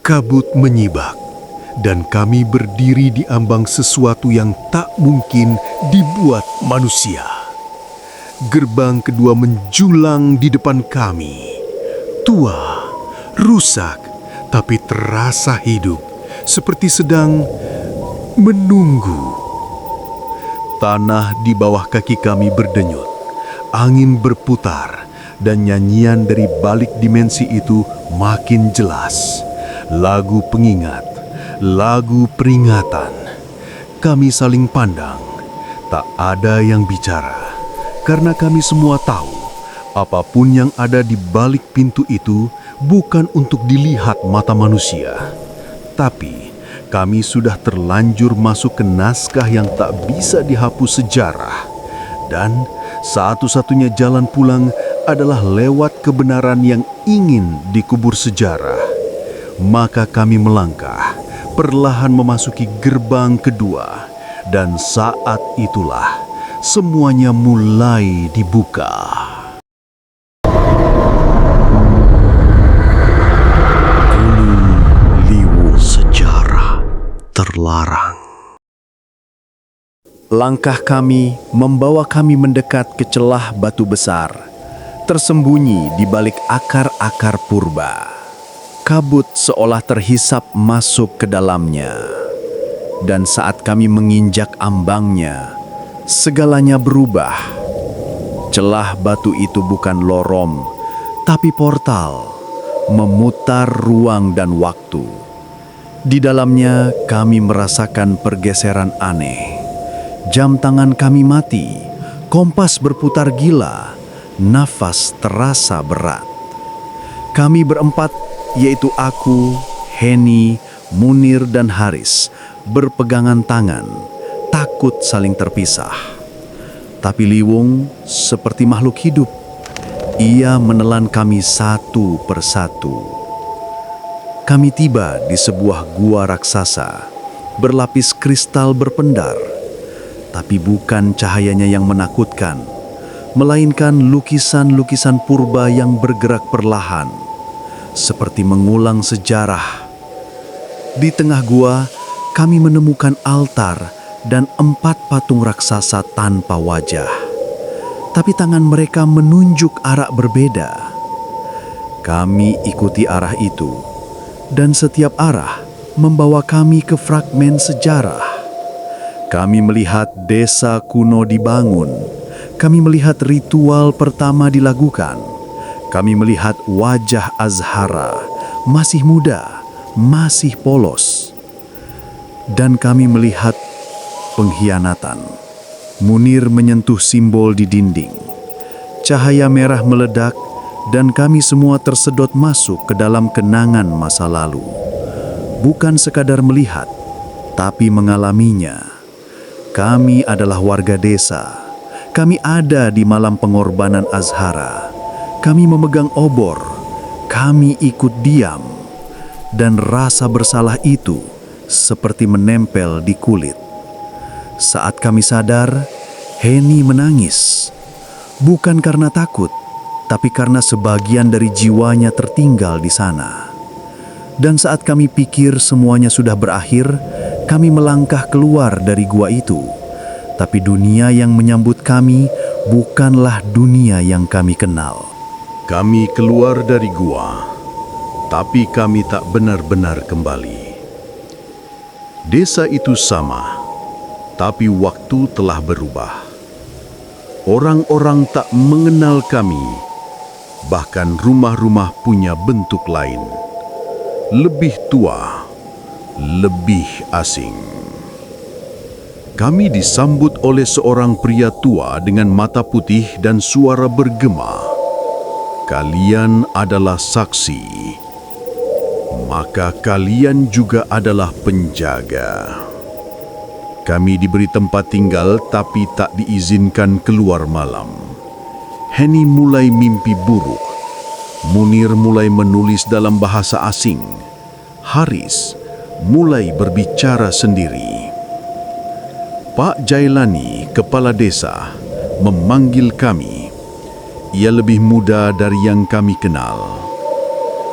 Kabut menyibak, dan kami berdiri di ambang sesuatu yang tak mungkin dibuat manusia. Gerbang kedua menjulang di depan kami. Tua, rusak, tapi terasa hidup, seperti sedang menunggu. Tanah di bawah kaki kami berdenyut, angin berputar, dan nyanyian dari balik dimensi itu makin jelas. Lagu pengingat, lagu peringatan. Kami saling pandang, tak ada yang bicara, karena kami semua tahu apapun yang ada di balik pintu itu bukan untuk dilihat mata manusia. Tapi kami sudah terlanjur masuk ke naskah yang tak bisa dihapus sejarah. Dan satu-satunya jalan pulang adalah lewat kebenaran yang ingin dikubur sejarah. Maka kami melangkah, perlahan memasuki gerbang kedua. Dan saat itulah semuanya mulai dibuka. Gunung Liwu Sejarah Terlarang. Langkah kami membawa kami mendekat ke celah batu besar, tersembunyi di balik akar-akar purba. Kabut seolah terhisap masuk ke dalamnya. Dan saat kami menginjak ambangnya, segalanya berubah. Celah batu itu bukan lorong, tapi portal, memutar ruang dan waktu. Di dalamnya kami merasakan pergeseran aneh. Jam tangan kami mati, kompas berputar gila, nafas terasa berat. Kami berempat, yaitu aku, Heni, Munir, dan Haris, berpegangan tangan, takut saling terpisah. Tapi Liwung seperti makhluk hidup. Ia menelan kami satu persatu. Kami tiba di sebuah gua raksasa, berlapis kristal berpendar. Tapi bukan cahayanya yang menakutkan, melainkan lukisan-lukisan purba yang bergerak perlahan, seperti mengulang sejarah. Di tengah gua, kami menemukan altar dan 4 patung raksasa tanpa wajah. Tapi tangan mereka menunjuk arah berbeda. Kami ikuti arah itu, dan setiap arah membawa kami ke fragmen sejarah. Kami melihat desa kuno dibangun. Kami melihat ritual pertama dilakukan. Kami melihat wajah Azhara, masih muda, masih polos. Dan kami melihat pengkhianatan. Munir menyentuh simbol di dinding. Cahaya merah meledak, dan kami semua tersedot masuk ke dalam kenangan masa lalu. Bukan sekadar melihat, tapi mengalaminya. Kami adalah warga desa. Kami ada di malam pengorbanan Azhara. Kami memegang obor. Kami ikut diam. Dan rasa bersalah itu seperti menempel di kulit. Saat kami sadar, Heni menangis. Bukan karena takut, tapi karena sebagian dari jiwanya tertinggal di sana. Dan saat kami pikir semuanya sudah berakhir, kami melangkah keluar dari gua itu. Tapi dunia yang menyambut kami bukanlah dunia yang kami kenal. Kami keluar dari gua, tapi kami tak benar-benar kembali. Desa itu sama, tapi waktu telah berubah. Orang-orang tak mengenal kami, bahkan rumah-rumah punya bentuk lain. Lebih tua, lebih asing. Kami disambut oleh seorang pria tua dengan mata putih dan suara bergema. Kalian adalah saksi, maka kalian juga adalah penjaga. Kami diberi tempat tinggal tapi tak diizinkan keluar malam. Heni mulai mimpi buruk. Munir mulai menulis dalam bahasa asing. Haris mulai berbicara sendiri. Pak Jailani, kepala desa, memanggil kami. Ia lebih muda dari yang kami kenal.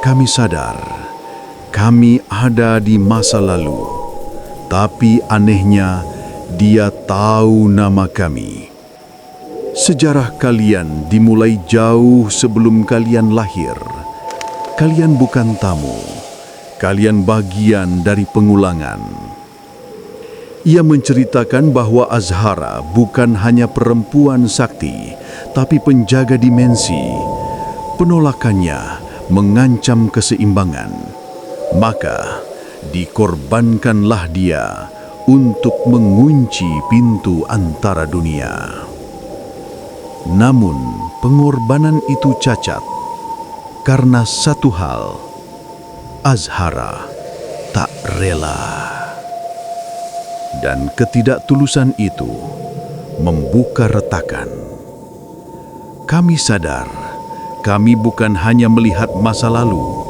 Kami sadar Kami ada di masa lalu, tapi anehnya dia tahu nama kami. Sejarah kalian dimulai jauh sebelum kalian lahir. Kalian bukan tamu, kalian bagian dari pengulangan. Ia menceritakan bahwa Azhara bukan hanya perempuan sakti, tapi penjaga dimensi. Penolakannya mengancam keseimbangan. Maka, dikorbankanlah dia untuk mengunci pintu antara dunia. Namun, pengorbanan itu cacat karena satu hal: Azhara tak rela. Dan ketidaktulusan itu membuka retakan. Kami sadar, kami bukan hanya melihat masa lalu,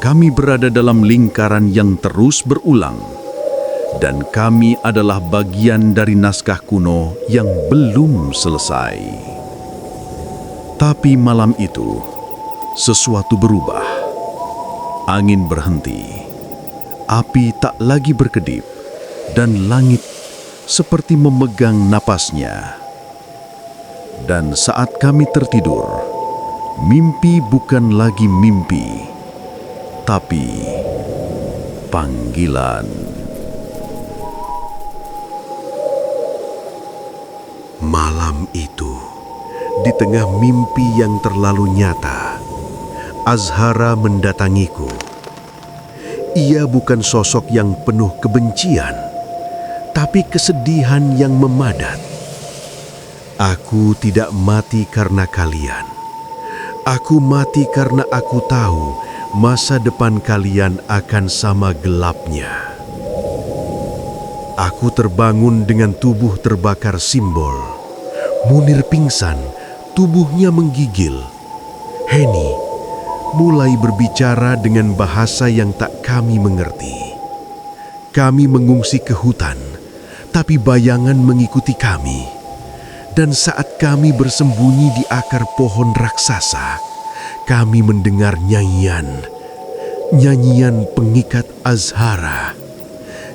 kami berada dalam lingkaran yang terus berulang. Dan kami adalah bagian dari naskah kuno yang belum selesai. Tapi malam itu, sesuatu berubah. Angin berhenti, api tak lagi berkedip, dan langit seperti memegang napasnya. Dan saat kami tertidur, mimpi bukan lagi mimpi, tapi panggilan. Malam itu, di tengah mimpi yang terlalu nyata, Azhara mendatangiku. Ia bukan sosok yang penuh kebencian, tapi kesedihan yang memadat. Aku tidak mati karena kalian. Aku mati karena aku tahu masa depan kalian akan sama gelapnya. Aku terbangun dengan tubuh terbakar simbol. Munir pingsan, tubuhnya menggigil. Heni mulai berbicara dengan bahasa yang tak kami mengerti. Kami mengungsi ke hutan, tapi bayangan mengikuti kami. Dan saat kami bersembunyi di akar pohon raksasa, kami mendengar nyanyian. Nyanyian pengikat Azhara.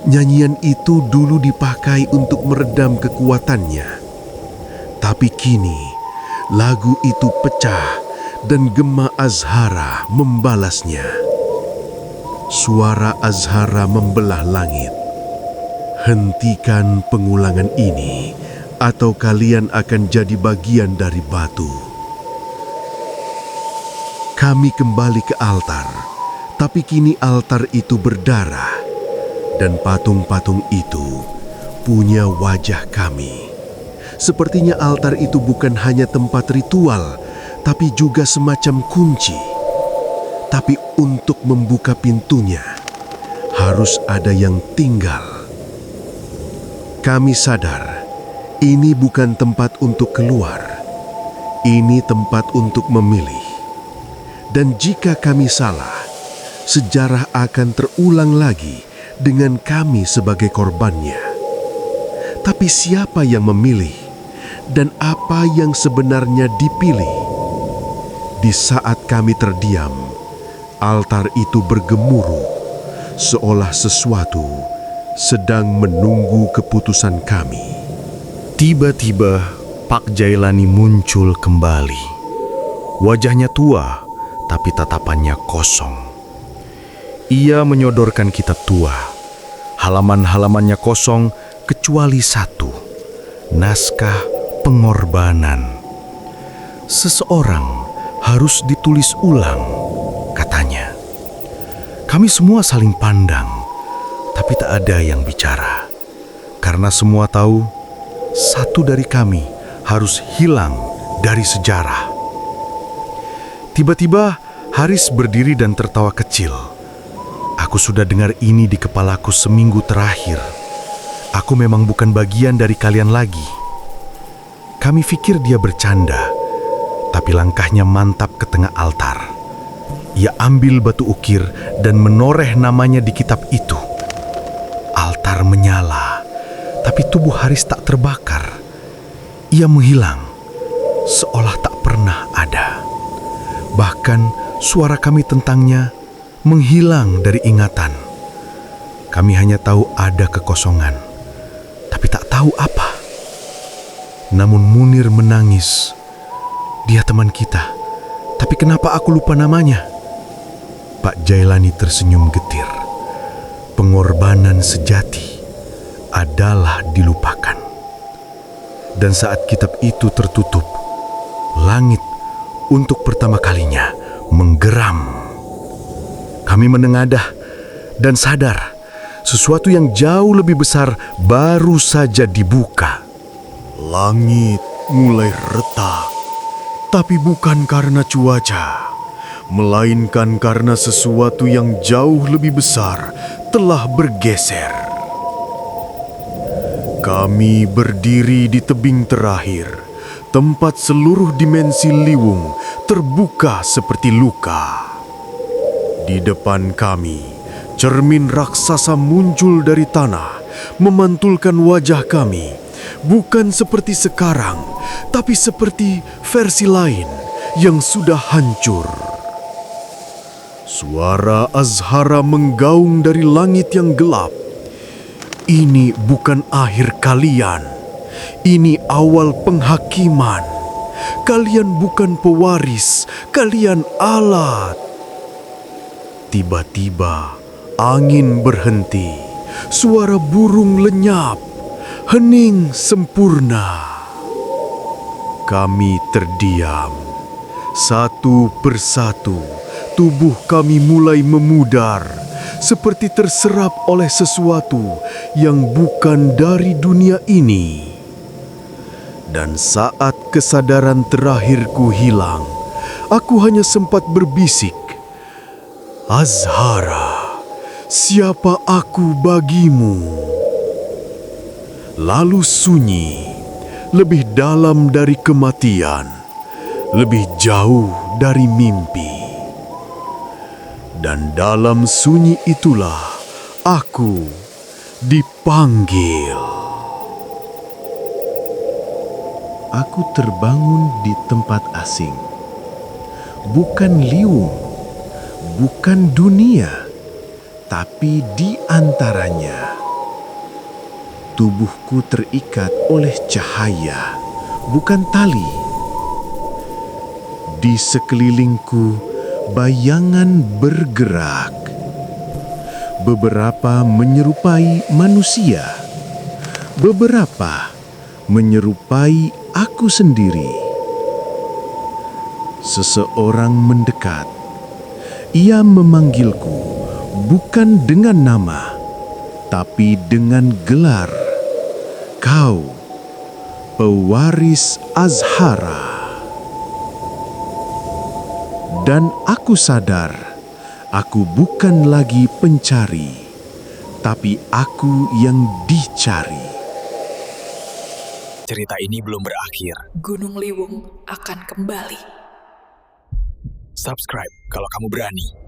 Nyanyian itu dulu dipakai untuk meredam kekuatannya. Tapi kini, lagu itu pecah dan gema Azhara membalasnya. Suara Azhara membelah langit. Hentikan pengulangan ini, atau kalian akan jadi bagian dari batu. Kami kembali ke altar, tapi kini altar itu berdarah, dan patung-patung itu punya wajah kami. Sepertinya altar itu bukan hanya tempat ritual, tapi juga semacam kunci. Tapi untuk membuka pintunya, harus ada yang tinggal. Kami sadar, ini bukan tempat untuk keluar. Ini tempat untuk memilih. Dan jika kami salah, sejarah akan terulang lagi dengan kami sebagai korbannya. Tapi siapa yang memilih? Dan apa yang sebenarnya dipilih? Di saat kami terdiam, altar itu bergemuruh, seolah sesuatu sedang menunggu keputusan kami. Tiba-tiba, Pak Jailani muncul kembali. Wajahnya tua, tapi tatapannya kosong. Ia menyodorkan kitab tua. Halaman-halamannya kosong kecuali satu, naskah pengorbanan. Seseorang harus ditulis ulang, katanya. Kami semua saling pandang, tapi tak ada yang bicara. Karena semua tahu, satu dari kami harus hilang dari sejarah. Tiba-tiba, Haris berdiri dan tertawa kecil. Aku sudah dengar ini di kepalaku seminggu terakhir. Aku memang bukan bagian dari kalian lagi. Kami pikir dia bercanda, tapi langkahnya mantap ke tengah altar. Ia ambil batu ukir dan menoreh namanya di kitab itu. Altar menyala, tapi tubuh Haris tak terbakar. Ia menghilang, seolah tak pernah ada. Bahkan suara kami tentangnya menghilang dari ingatan. Kami hanya tahu ada kekosongan, tapi tak tahu apa. Namun Munir menangis. Dia teman kita, tapi kenapa aku lupa namanya? Pak Jailani tersenyum getir. Pengorbanan sejati adalah dilupakan. Dan saat kitab itu tertutup, langit untuk pertama kalinya menggeram. Kami menengadah dan sadar sesuatu yang jauh lebih besar baru saja dibuka. Langit mulai retak, tapi bukan karena cuaca, melainkan karena sesuatu yang jauh lebih besar telah bergeser. Kami berdiri di tebing terakhir, tempat seluruh dimensi Liwung terbuka seperti luka. Di depan kami, cermin raksasa muncul dari tanah, memantulkan wajah kami, bukan seperti sekarang, tapi seperti versi lain yang sudah hancur. Suara Azhara menggaung dari langit yang gelap. Ini bukan akhir kalian. Ini awal penghakiman. Kalian bukan pewaris, kalian alat. Tiba-tiba angin berhenti. Suara burung lenyap. Hening sempurna. Kami terdiam. Satu persatu, tubuh kami mulai memudar, seperti terserap oleh sesuatu yang bukan dari dunia ini. Dan saat kesadaran terakhirku hilang, aku hanya sempat berbisik, "Azhara, siapa aku bagimu?" Lalu sunyi, lebih dalam dari kematian, lebih jauh dari mimpi. Dan dalam sunyi itulah aku dipanggil. Aku terbangun di tempat asing. Bukan Liwung, bukan dunia, tapi di antaranya. Tubuhku terikat oleh cahaya, bukan tali. Di sekelilingku, bayangan bergerak. Beberapa menyerupai manusia, beberapa menyerupai aku sendiri. Seseorang mendekat. Ia memanggilku bukan dengan nama, tapi dengan gelar. Kau, pewaris Azhara. Dan aku sadar, aku bukan lagi pencari, tapi aku yang dicari. Cerita ini belum berakhir. Gunung Liwung akan kembali. Subscribe kalau kamu berani.